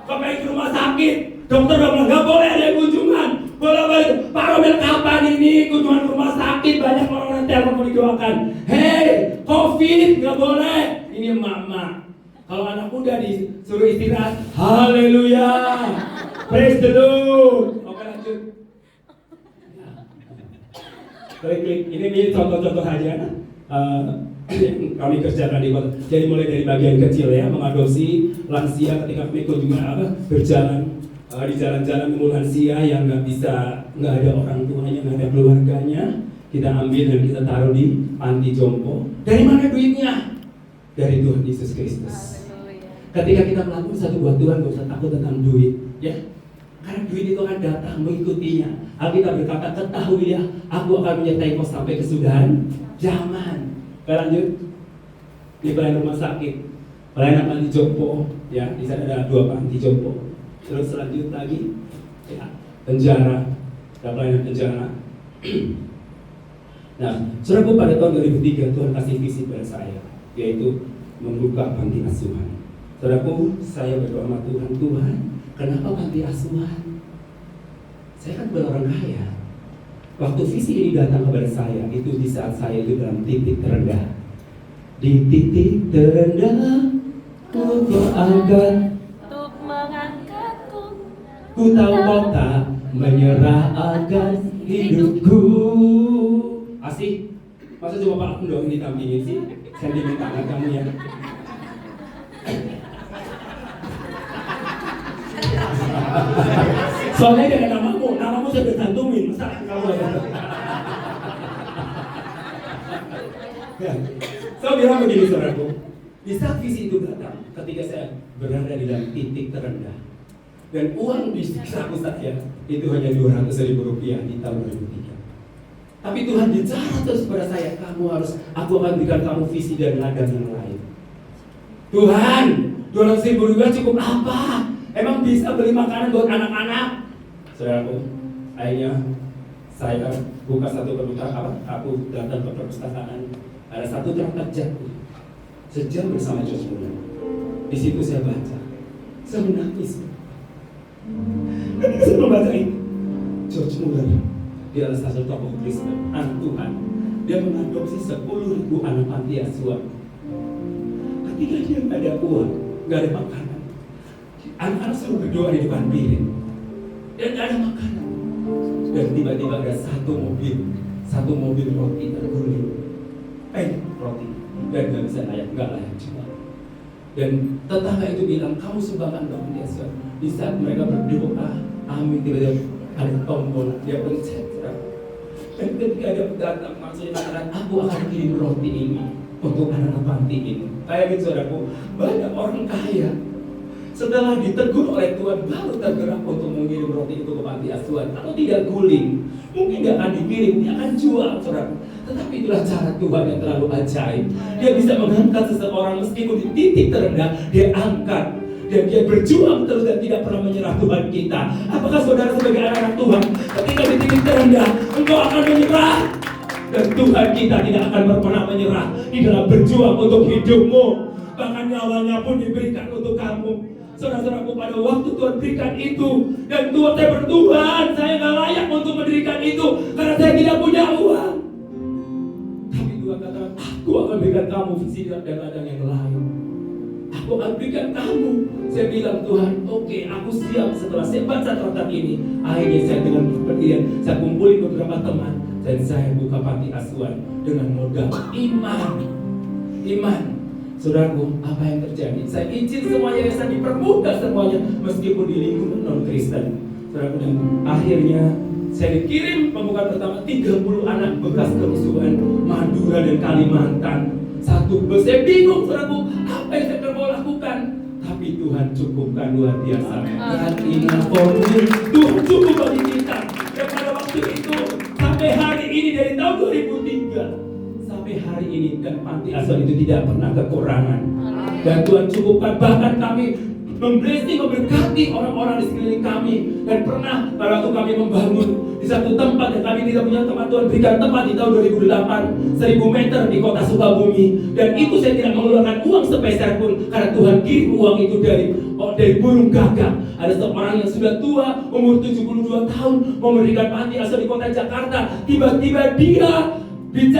kepengen ke rumah sakit. Dokter udah bilang, gak boleh ada kunjungan. Boleh, Pak Romel kapan ini kunjungan rumah sakit? Banyak orang yang telepon mau didoakan. Hei, COVID, gak boleh. Ini emak-emak. Kalau anak muda disuruh istirahat, haleluya. Praise the Lord. Oke, lanjut. Klik. Ini contoh-contoh aja. Kami kerjakan di kota. Jadi mulai dari bagian kecil ya, mengadopsi lansia ketika kami kunjungan berjalan di jalan-jalan nemu lansia yang nggak ada orang tuanya, nggak ada keluarganya, kita ambil dan kita taruh di panti jompo. Dari mana duitnya? Dari Tuhan Yesus Kristus. Ketika kita melakukan satu buat Tuhan, gak usah takut tentang duit, ya. Karena duit itu akan datang mengikutinya. Alkitab berkata, ketahui ya, aku akan menyertai kau sampai kesudahan zaman. Lanjut di pelayanan rumah sakit, pelayanan panti jompo, ya. Di sana ada 2 panti jompo. Terus selanjut lagi, ya, penjara, dan pelayanan penjara. Nah, saudaraku, pada tahun 2003 Tuhan kasih visi pada saya, yaitu membuka panti asuhan. Saudaraku, saya berdoa sama Tuhan, kenapa panti asuhan? Saya kan bukan orang kaya. Waktu visi ini datang kepada saya, itu di saat saya itu dalam titik terendah. Di titik terendah, ku angkat. Ku tahu kau tak menyerah akan hidupku. Asik. Masa cuma Pak Akun doang ditampingin sih? Sentimental kamu ya. Soalnya dia ada namamu saya udah cantumin. Masa kamu ada? Saya bilang begini saudaraku, di saat visi itu datang, ketika saya berada di dalam titik terendah, dan uang di saku saya itu hanya 200.000 rupiah di tahun 2003. Tapi Tuhan bicara terus kepada saya, aku akan berikan kamu visi dan ladang yang lain. Tuhan, 200.000 rupiah cukup apa? Emang bisa beli makanan buat anak-anak? Saudaraku, akhirnya saya buka satu perpustakaan, aku datang ke perpustakaan, ada satu traktat jatuh, sejam bersama George Muller. Di situ saya baca, saya menangis. Ketika saya membaca itu, George Muller, dia adalah salah satu tokoh Kristen, anak Tuhan. Dia mengadopsi 10.000 anak panti asuhan. Ketika dia nggak ada uang, nggak ada makanan, anak-anak selalu berdoa di depan piring, dan nggak ada makanan. Dan tiba-tiba ada satu mobil roti terguling, roti, dan nggak bisa nggak layak jual. Dan tetangga itu bilang, kamu sumbangkan ke panti asuhan. Di saat mereka berdoa, amin, tiba-tiba ada tombol, dia pencet. Dan ketika dia datang, maksudnya mengatakan, aku akan kirim roti ini untuk anak-anak panti ini. Kayak gitu saudaraku, banyak orang kaya setelah ditegur oleh Tuhan baru tergerak untuk mengirim roti itu ke panti asuhan. Kalau tidak guling, mungkin dia akan dikirim, dia akan jual saudaraku. Tetapi itulah cara Tuhan yang terlalu ajaib. Dia bisa mengangkat seseorang meskipun di titik terendah, dia angkat. Dan dia berjuang terus dan tidak pernah menyerah Tuhan kita. Apakah saudara sebagai anak Tuhan, ketika di titik terendah, engkau akan menyerah? Dan Tuhan kita tidak akan pernah menyerah di dalam berjuang untuk hidupmu. Bahkan nyawanya pun diberikan untuk kamu. Saudara-saudaraku, pada waktu Tuhan berikan itu, dan Tuhan saya bertuhan, saya gak layak untuk mendirikan itu karena saya tidak punya uang. Tapi Tuhan katakan, aku akan berikan kamu visi dan ladang yang lain. Aku akan berikan kamu. Saya bilang, Tuhan, oke, aku siap. Setelah saya baca traktat ini, akhirnya saya dengan kepercayaan, saya kumpulin beberapa teman dan saya buka panti asuhan dengan modal iman. Saudaraku, apa yang terjadi? Saya izin semuanya, saya dipermudah semuanya meskipun di lingkungan non-Kristen. Saudaraku, dan akhirnya saya dikirim pembukaan pertama 30 anak bekas kerusuhan Madura dan Kalimantan. Satu bus, saya bingung saudaraku, apa yang saya mau lakukan? Tapi tapi Tuhan cukupkan luar biasa. God enough for me. Tuhan cukup bagi kita. Dan pada waktu itu sampai hari ini dari tahun 2003 sampai hari ini dan panti asuhan itu tidak pernah kekurangan. Dan Tuhan cukupkan, bahkan kami memblessing, memberkati orang-orang di sekeliling kami. Dan pernah pada waktu kami membangun di satu tempat yang kami tidak punya tempat, Tuhan berikan tempat di tahun 2008 1000 meter di kota Sukabumi. Dan itu saya tidak mengeluarkan uang sepeser pun, karena Tuhan kirim uang itu dari burung gagak. Ada seorang yang sudah tua, umur 72 tahun, memberikan panti asuhan di kota Jakarta. Tiba-tiba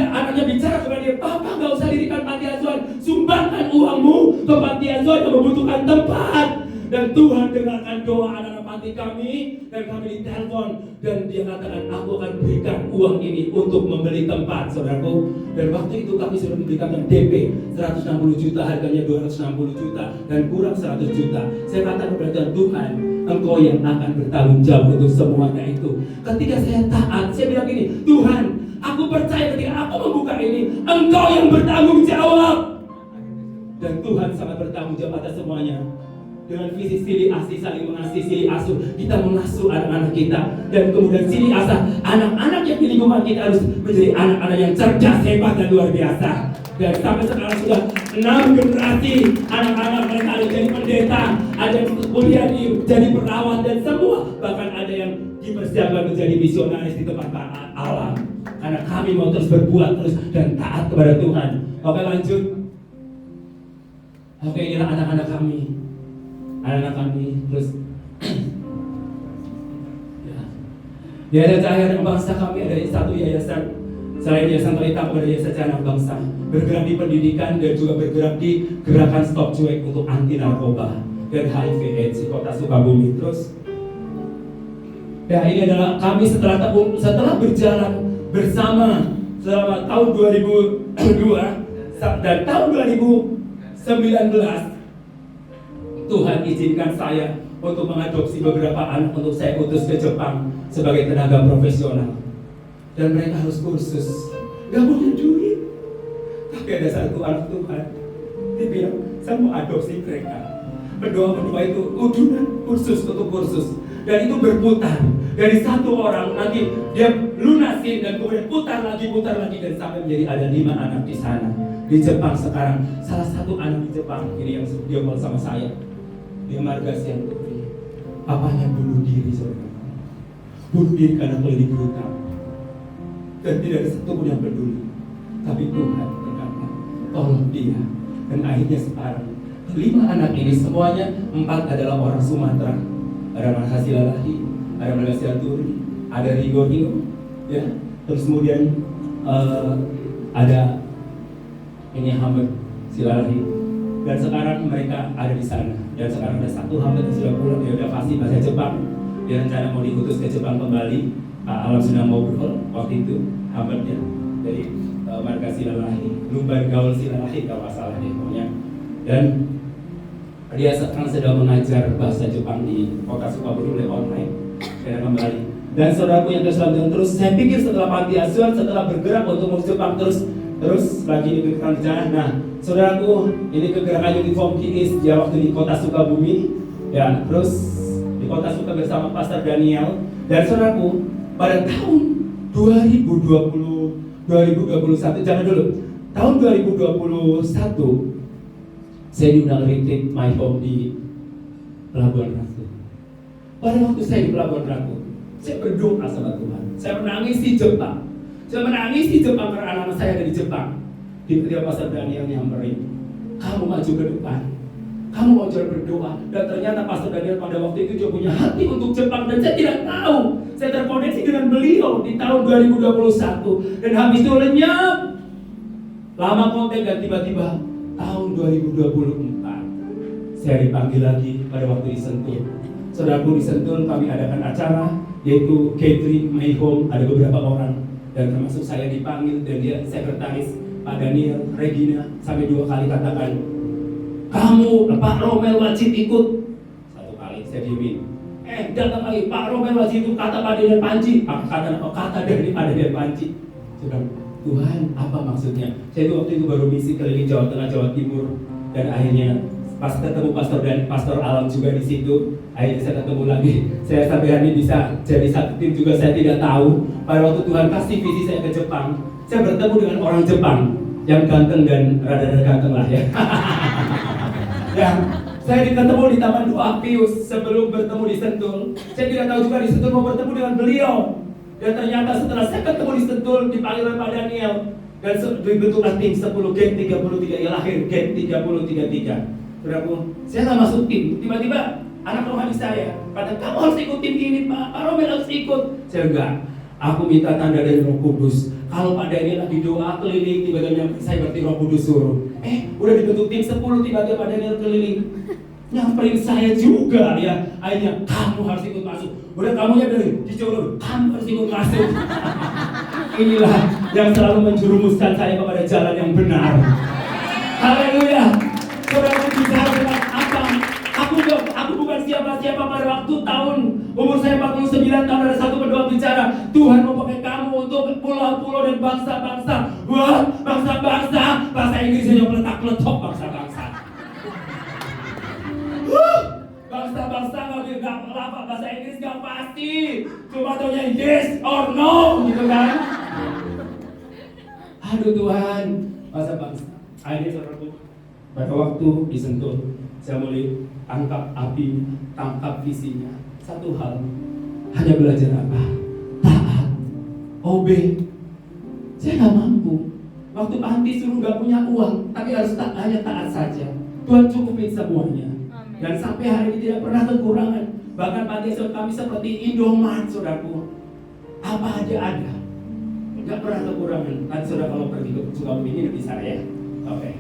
anaknya bicara kepada dia, "Papa, gak usah dirikan panti asuhan, sumbangkan uangmu ke panti asuhan yang membutuhkan tempat." Dan Tuhan dengarkan doa anak-anak panti kami, dan kami ditelepon, dan dia katakan, "Aku akan berikan uang ini untuk membeli tempat," saudaraku. Dan waktu itu kami sudah memberikan DP 160 juta, harganya 260 juta, dan kurang 100 juta. Saya katakan kepada Tuhan, Engkau yang akan bertanggung jawab untuk semuanya itu. Ketika saya taat, saya bilang gini, "Tuhan, aku percaya ketika aku membuka ini, Engkau yang bertanggung jawab." Dan Tuhan sangat bertanggung jawab atas semuanya. Dengan visi silih asih, saling mengasihi, silih asuh, kita mengasuh anak-anak kita. Dan kemudian silih asah, anak-anak yang di lingkungan kita harus menjadi anak-anak yang cerdas, hebat, dan luar biasa. Dan sampai sekarang sudah 6 generasi anak-anak mereka ada jadi pendeta, ada yang kuliah jadi perawat, dan semua. Bahkan ada yang dipersiapkan menjadi misionaris di tempat alam. Karena kami mau terus berbuat terus dan taat kepada Tuhan. Oke, lanjut. Oke, inilah anak-anak kami. Anak-anak kami terus Yayasan Cahaya Anak Bangsa kami ada satu yayasan. Selain Yayasan Pelita, ada Yayasan Cahaya Anak Bangsa, bergerak di pendidikan dan juga bergerak di gerakan stop cuek untuk anti narkoba dan HIV/AIDS di kota Sukabumi. Terus ya, ini adalah kami setelah berjalan bersama selama tahun 2002 dan tahun 2019, Tuhan izinkan saya untuk mengadopsi beberapa anak untuk saya utus ke Jepang sebagai tenaga profesional. Dan mereka harus kursus, gak punya duit. Tapi ada satu anak Tuhan, dia bilang, "Saya mau adopsi mereka." Berdoa itu udunan kursus untuk kursus. Dan itu berputar. Dari satu orang nanti dia lunasin dan kemudian putar lagi, dan sampai menjadi ada 5 anak di sana. Di Jepang sekarang, salah satu anak di Jepang ini yang dia mau sama saya. Dia Margasian Putri, papanya bunuh diri, saudara. Bunuh diri karena klinik hutang. Dan tidak ada satupun yang peduli. Tapi Tuhan berkata, tolong dia. Dan akhirnya sekarang 5 anak ini semuanya 4 adalah orang Sumatera. Ada Marhasilalahi, ada Margasian Turi, ada Rigo, ya. Terus kemudian ada ini Hamid Silalahi. Dan sekarang mereka ada di sana. Dan sekarang ada satu hamba yang sudah pulang, dia udah fasih bahasa Jepang. Dia rencana mau diutus ke Jepang kembali. Alam sedang ngobrol waktu itu hambanya dari marga Silalahi, Lumban Gaul Silalahi kalau salah deh pokoknya. Dan dia sekarang sedang mengajar bahasa Jepang di kota Sukabumi oleh online. Dan kembali. Dan saudaraku yang terus saya pikir setelah panti asuhan, setelah bergerak untuk menuju Jepang terus lagi diberikan rencana. Nah, saudaraku, ini kegerakan Uniform Kids dia waktu di kota Sukabumi, ya, terus di kota Sukabumi bersama Pastor Daniel. Dan saudaraku, pada tahun 2021, jangan dulu, tahun 2021, saya diundang retreat My Home di Pelabuhan Ratu. Pada waktu saya di Pelabuhan Ratu, saya berdoa sama Tuhan. Saya menangis di Jepang. Karena anak-anak saya ada di Jepang. Tiba-tiba Pastor Daniel nyamperin, "Kamu maju ke depan, kamu mau jalan berdoa." Dan ternyata Pastor Daniel pada waktu itu juga punya hati untuk Jepang. Dan saya tidak tahu, saya terkoneksi dengan beliau di tahun 2021. Dan habis itu lenyap, lama konten, dan tiba-tiba tahun 2024 saya dipanggil lagi pada waktu di Sentul. Saudaraku, di Sentul kami adakan acara, yaitu catering My Home, ada beberapa orang. Dan termasuk saya dipanggil, dan dia sekretaris Pak Daniel, Regina, sampai 2 kali katakan, "Kamu, Pak Romel wajib ikut." 1 kali saya diemin. Datang lagi, "Pak Romel wajib ikut," kata Pak Daniel Panji. Kata dari Pak Daniel Panji. Sudah, Tuhan, apa maksudnya? Saya itu waktu itu baru misi keliling Jawa Tengah, Jawa Timur, dan akhirnya Pas ketemu Pastor Alam juga di situ, akhirnya saya ketemu lagi. Saya sampai hari ini bisa jadi satu tim juga, saya tidak tahu. Pada waktu Tuhan kasih visi saya ke Jepang, saya bertemu dengan orang Jepang yang ganteng dan rada-rada ganteng lah ya. Yang saya ketemu di Taman Doa Pius sebelum bertemu di Sentul. Saya tidak tahu juga di Sentul mau bertemu dengan beliau. Dan ternyata setelah saya ketemu di Sentul, dipanggil oleh Pak Daniel, dan dibentuklah tim 10 Gen 33 yang lahir Gen 3033. Saudaraku, saya nggak masuk tim. Tiba-tiba anak rohani saya kata, kamu harus ikut tim ini Pak Romel harus ikut. Saya enggak. Aku minta tanda dari Roh Kudus. Kalau Pak Daniel lagi doa keliling, tiba-tiba saya berarti Roh Kudus suruh. Udah dibentuk tim 10, tiba-tiba Pak Daniel keliling. Nyamperin saya juga ya. Akhirnya kamu harus ikut masuk. Udah kamunya dari dicolok, kamu harus ikut masuk. Inilah yang selalu menjerumuskan saya kepada jalan yang benar. Haleluya. Saudara bicara dengan apa? Aku bukan siapa-siapa pada waktu tahun umur saya 49 tahun ada satu kedua bicara, Tuhan mau pakai kamu untuk pulau-pulau dan bangsa-bangsa. Wah, bangsa-bangsa, bahasa Inggrisnya yang letak-letok bangsa-bangsa. Bangsa-bangsa nggak apa, bahasa Inggris nggak pasti, cuma taunya yes or no gitu kan. Aduh Tuhan, bangsa-bangsa. Akhirnya saudaraku, pada waktu disentuh, saya mulai tangkap visinya. Satu hal, hanya belajar apa? Taat, obey. Saya nggak mampu. Waktu panti suruh nggak punya uang, tapi harus hanya taat saja. Tuhan cukupin semuanya. Amin. Dan sampai hari ini tidak pernah kekurangan. Bahkan panti kami seperti Indomaret, saudaraku. Apa aja ada. Nggak pernah kekurangan. Tadi saudara kalau pergi ke Sukabumi ini bisa ya. Oke.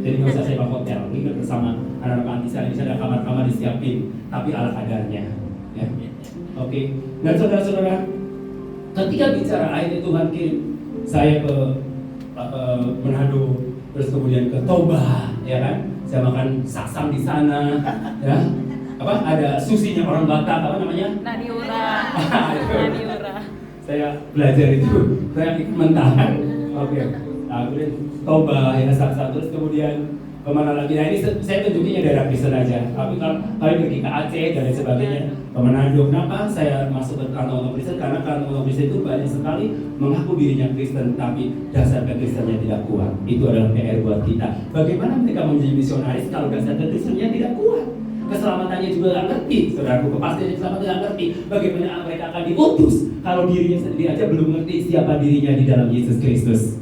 Jadi nggak usah sewa hotel. Ini bersama anak-anak panti saya bisa ada kamar-kamar disiapin, tapi ala kadarnya. Ya. Oke. Dan saudara-saudara, ketika bicara akhirnya Tuhan kirim saya ke Manado, terus kemudian ke Toba, ya kan? Saya makan saksang di sana, ya. Apa? Ada susinya orang Batak, apa namanya? Nadiura. Nadiura. Saya belajar itu, saya mentahan. Oke. Nah, kemudian Toba, ya saksa, terus kemudian kemana lagi? Nah ini saya tunjukinnya daerah Kristen aja. Tapi kalau kami pergi ke Aceh dan lain sebagainya, ke Manado. Kenapa saya masuk ke kantor Kristen? Karena kantor Kristen itu banyak sekali mengaku dirinya Kristen, tapi dasar kekristennya tidak kuat. Itu adalah PR buat kita. Bagaimana mereka menjadi misionaris kalau dasar kekristennya tidak kuat? Keselamatannya juga nggak ngerti, saudaraku. Kepastian keselamatan nggak ngerti. Bagaimana mereka akan diutus kalau dirinya sendiri aja belum ngerti siapa dirinya di dalam Yesus Kristus?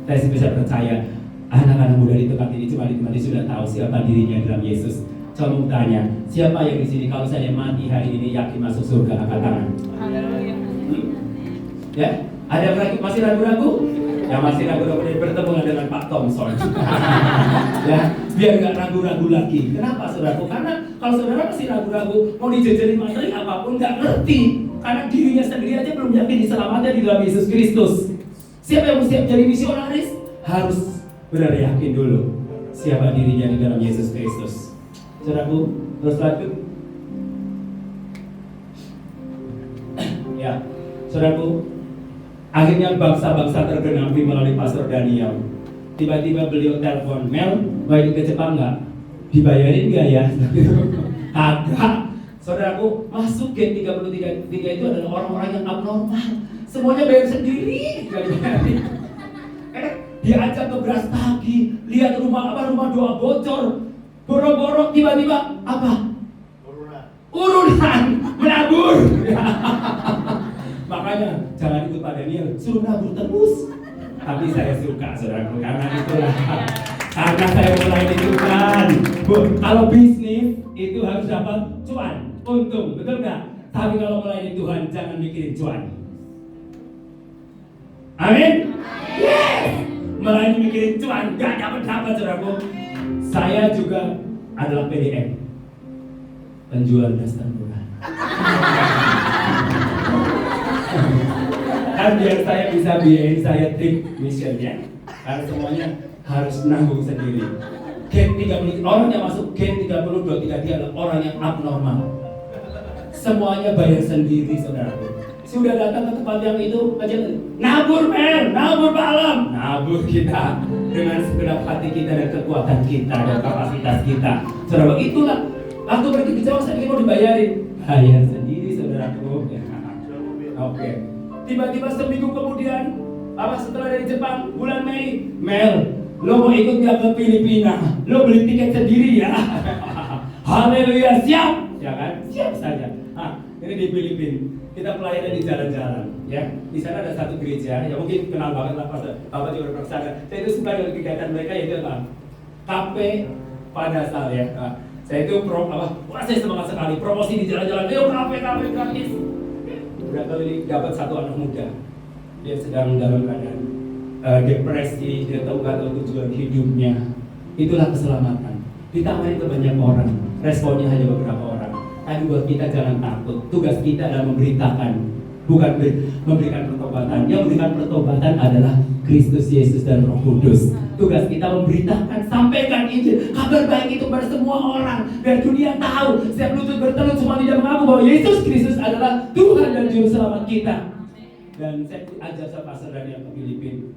Saya sih bisa percaya anak-anak muda di tempat ini cuma sudah tahu siapa dirinya dalam Yesus. Coba mau tanya, siapa yang di sini kalau saya mati hari ini yakin masuk surga? Angkat tangan. Haleluya. Ya, ada yang masih ragu-ragu? Yang masih ragu-ragu bertemu dengan Pak Thompson. Ya, biar nggak ragu-ragu lagi. Kenapa saudaraku? Karena kalau saudara masih ragu-ragu, mau dijajarin materi apapun nggak ngerti. Karena dirinya sendiri aja belum yakin diselamatkan di dalam Yesus Kristus. Siapa yang mau siap jadi misionaris? Harus benar yakin dulu siapa dirinya di dalam Yesus Kristus. Saudaraku, terus lanjut. Ya, saudaraku, akhirnya bangsa-bangsa tergenapi melalui Pastor Daniel. Tiba-tiba beliau telepon, Mel, mau ikut ke Jepang nggak? Dibayarin nggak ya? Agak. Saudaraku, masuk Gen 33 itu adalah orang-orang yang abnormal. Semuanya bayar sendiri. Diajak ke beras tagi, lihat rumah doa bocor, boro-boro tiba-tiba apa? Urunan menabur. Makanya jangan ikut Pak Daniel, suruh nabur terus. Tapi saya suka saudaraku, karena itulah karena saya mulai ditukan. Kalau bisnis itu harus dapat cuan, untung, betul nggak? Tapi kalau mulai Tuhan jangan mikirin cuan. Amin. Yes. Mulai mikirin cuan, gak dapat saudaraku. Saya juga adalah PDM, penjual dasar murah. Kan biar saya bisa biayain saya trip missionnya. Karena semuanya harus menanggung sendiri. Gen 30, orang yang masuk Gen 30-23 dia adalah orang yang abnormal. Semuanya bayar sendiri saudaraku. Sudah datang ke tempat yang itu aja nabur men, nabur malam, nabur kita. dengan segenap hati kita dan kekuatan kita dan kapasitas kita. Saudara, itulah waktu pergi ke Jawa saya mau dibayarin. Bayar sendiri saudaraku. Oke. Tiba-tiba seminggu kemudian, setelah dari Jepang, bulan Mei, Mel, lo mau ikut nggak ke Filipina? Lo beli tiket sendiri ya? Haleluya, siap, ya kan? Siap saja. Ini di Filipina, kita pelayanan di jalan-jalan, ya. Di sana ada satu gereja, ya mungkin kenal banget lah, Bapak juga pernah kesana. Saya itu suka dengan kegiatan mereka yaitu apa? Kafe pada saat ya. Saya itu saya semangat sekali promosi di jalan-jalan. Ayo kafe gratis. Udah kali dapat satu anak muda, dia sedang dalam keadaan depresi, dia nggak tahu tujuan hidupnya. Itulah keselamatan. Ditawari ke banyak orang, responnya hanya beberapa orang. Tapi buat kita jangan takut. Tugas kita adalah memberitakan, bukan memberikan pertobatan. Yang memberikan pertobatan adalah Kristus Yesus dan Roh Kudus. Tugas kita memberitakan, sampaikan Injil, kabar baik itu pada semua orang, biar dunia tahu, setiap lutut bertelut semua tidak mengaku bahwa Yesus Kristus adalah Tuhan dan Juru Selamat kita. Dan saya ajak sama pastor dari yang ke Filipina.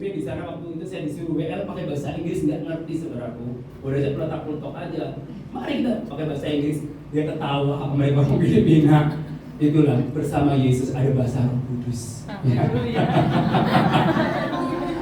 Di sana waktu itu saya disuruh WL pakai bahasa Inggris, nggak ngerti saudaraku. Udah saya peletak-peletok aja. Mari kita pakai bahasa Inggris. Dia ketawa apa mereka orang Filipina. Itulah bersama Yesus ada bahasa Roh Kudus.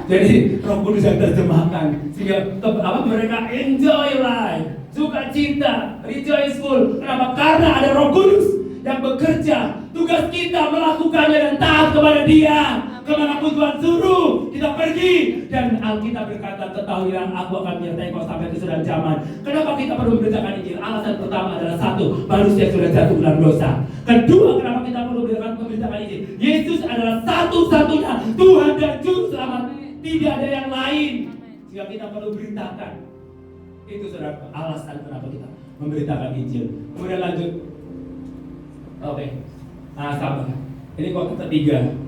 Jadi Roh Kudus yang terjemahkan sehingga mereka enjoy life, sukacita, rejoiceful. Kenapa? Karena ada Roh Kudus yang bekerja. Tugas kita melakukannya dan taat kepada Dia. Kemanapun Tuhan suruh kita pergi. Dan Alkitab berkata, ketahuilah aku akan menyertai kau sampai kesudahan zaman. Kenapa kita perlu memberitakan Injil? Alasan pertama adalah satu, manusia sudah jatuh dalam dosa. Kedua, kenapa kita perlu memberitakan Injil? Yesus adalah satu-satunya Tuhan dan Juru Selamat. Tidak ada yang lain. Sehingga kita perlu beritakan. Itu saudara alasan kenapa kita memberitakan Injil. Kemudian lanjut. Oke. Sabar. Ini kota ketiga.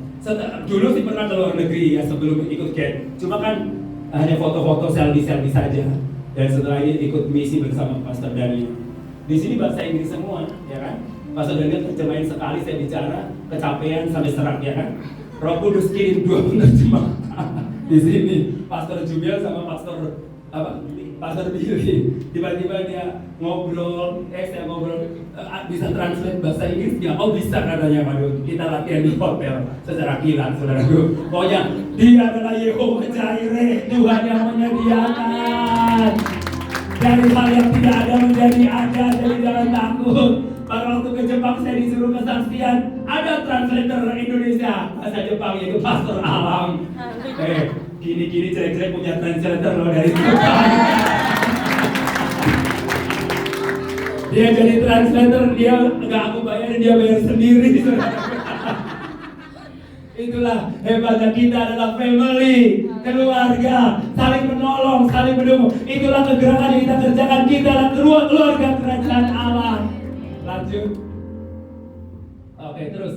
Dulu sih pernah ke luar negeri ya sebelum ikut camp. Cuma kan hanya foto-foto selfie saja. Dan setelah ini ikut misi bersama Pastor Daniel. Di sini bahasa Inggris semua, ya kan? Pastor Daniel terjemahin sekali saya bicara, kecapean sampai serak, ya kan? Roh Kudus kirim 2 penerjemah. Di sini Pastor Jubiel sama Pastor Billy tiba-tiba dia ngobrol, saya ngobrol bisa translate bahasa Inggris dia, bisa katanya, waduh kita latihan di hotel secara kilat saudaraku. Pokoknya dia adalah Yehova Jireh, Tuhan yang menyediakan dari hal yang tidak ada menjadi ada, jadi jangan takut. Pada waktu ke Jepang saya disuruh kesaksian, ada translator Indonesia bahasa Jepang yaitu Pastor Alam. Gini-gini jelek-jelek punya translator loh dari Jepang. Dia jadi translator, dia nggak aku bayarin, dia bayar sendiri. Itulah hebatnya kita adalah family, keluarga, saling menolong, saling mendukung. Itulah kegerakan yang kita kerjakan, kita adalah keluarga kerajaan Allah. Lanjut. Oke, terus.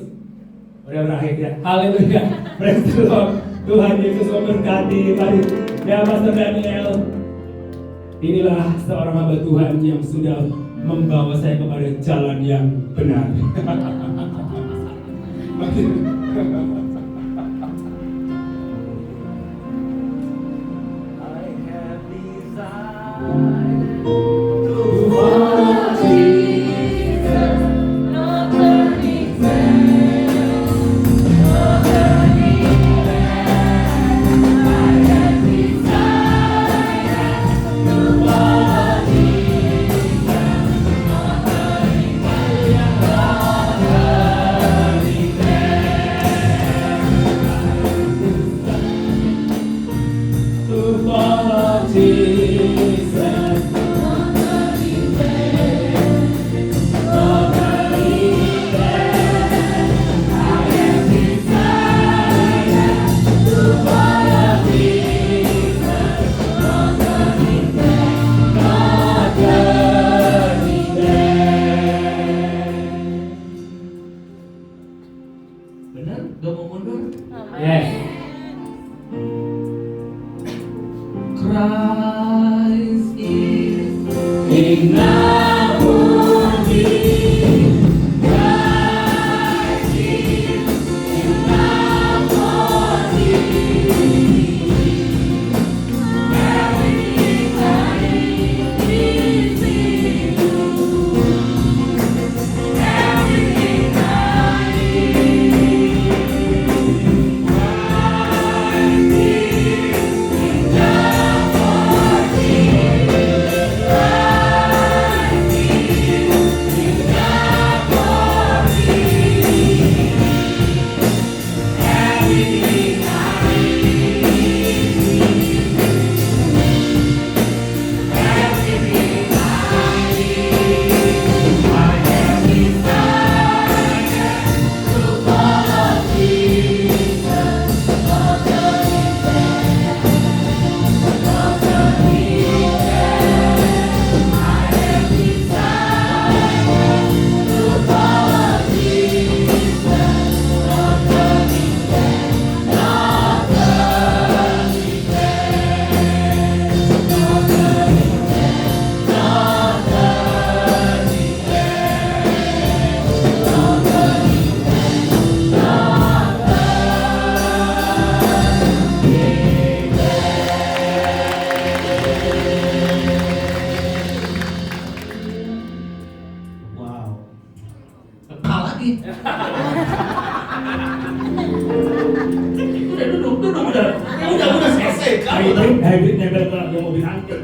Udah berakhir ya. Haleluya. Praise the Lord. Tuhan Yesus memberkati. Mari ya Pastor Daniel. Inilah seorang hamba Tuhan yang sudah membawa saya kepada jalan yang benar. lagi. Udah duduk udah. Udah selesai. Hybrid nempel ke yang mobil angkut.